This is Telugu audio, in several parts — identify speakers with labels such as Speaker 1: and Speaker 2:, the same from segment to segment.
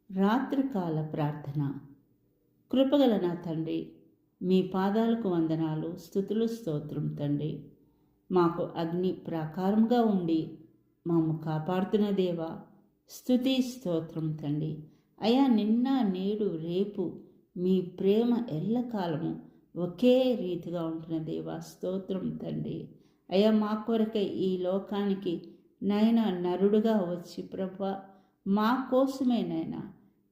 Speaker 1: రాత్రికాల ప్రార్థన. కృపగల నా తండ్రి, మీ పాదాలకు వందనాలు, స్తుతులు, స్తోత్రం తండ్రి. మాకు అగ్ని ప్రాకారంగా ఉండి మమ్ము కాపాడుతున్న దేవా, స్తుతి స్తోత్రం తండ్రి. అయా, నిన్న నేడు రేపు మీ ప్రేమ ఎల్లకాలము ఒకే రీతిగా ఉంటున్న దేవా, స్తోత్రం తండ్రి. అయా, మా కొరకై ఈ లోకానికి నైనా నరుడుగా వచ్చి ప్రభా, మా కోసమే నైనా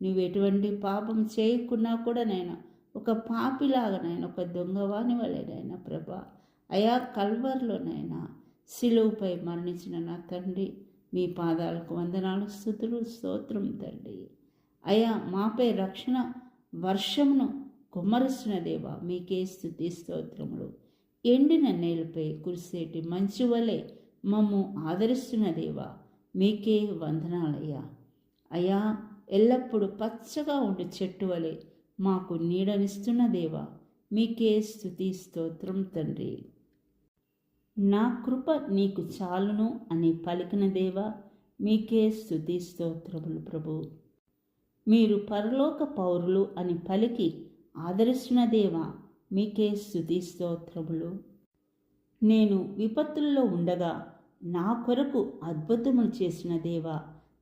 Speaker 1: నువ్వు ఎటువంటి పాపం చేయకున్నా కూడా నైనా ఒక పాపిలాగానైనా, ఒక దొంగవాని వలెనైనా ప్రభా, అయా కల్వర్లోనైనా సిలువుపై మరణించిన నా తండ్రి, మీ పాదాలకు వందనాలు, స్తుతులు, స్తోత్రం తండ్రి. అయా, మాపై రక్షణ వర్షమును కుమ్మరిస్తున్న దేవా, మీకే స్తుతి స్తోత్రములు. ఎండిన నేలపై కురిసేటి మంచు వలె మమ్ము ఆదరిస్తున్న దేవా, మీకే వందనాలయ్యా. అయా, ఎల్లప్పుడూ పచ్చగా ఉండే చెట్టు వలె మాకు నీడనిస్తున్న దేవా, మీకే స్తుతి స్తోత్రం తండ్రి. నా కృప నీకు చాలును అని పలికిన దేవా, మీకే స్తుతి స్తోత్రములు ప్రభు. మీరు పరలోక పౌరులు అని పలికి ఆదరిస్తున్న దేవా, మీకే స్తుతి స్తోత్రములు. నేను విపత్తుల్లో ఉండగా నా కొరకు అద్భుతములు చేసిన దేవా,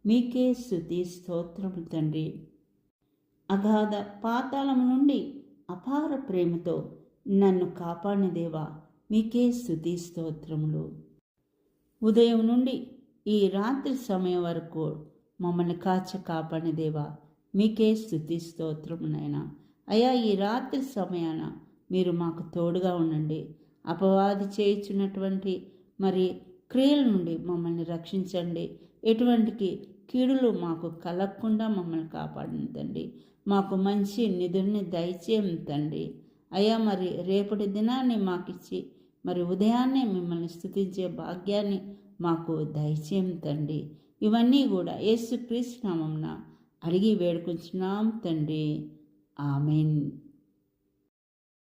Speaker 1: మీకే స్తుతి స్తోత్రములు తండ్రి. అగాధ పాతాళము నుండి అపార ప్రేమతో నన్ను కాపాడిన దేవా, మీకే స్తుతి స్తోత్రములు. ఉదయం నుండి ఈ రాత్రి సమయం వరకు మమ్మల్ని కాపాడిన దేవా, మీకే స్తుతి స్తోత్రమునైనా. అయా, ఈ రాత్రి సమయాన మీరు మాకు తోడుగా ఉండండి. అపవాది చేయుచున్నటువంటి మరి క్రియల నుండి మమ్మల్ని రక్షించండి. ఎటువంటి కీడులు మాకు కలగకుండా మమ్మల్ని కాపాడండి. మాకు మంచి నిధుల్ని దయచేయం తండ్రి. అయ్యా, మరి రేపటి దినాన్ని మాకిచ్చి మరి ఉదయాన్నే మిమ్మల్ని స్తుతించే భాగ్యాన్ని మాకు దయచేయం తండ్రి. ఇవన్నీ కూడా యేసుక్రీస్తు నామమున అడిగి వేడుకుంటున్నాం తండ్రి. ఆమెన్.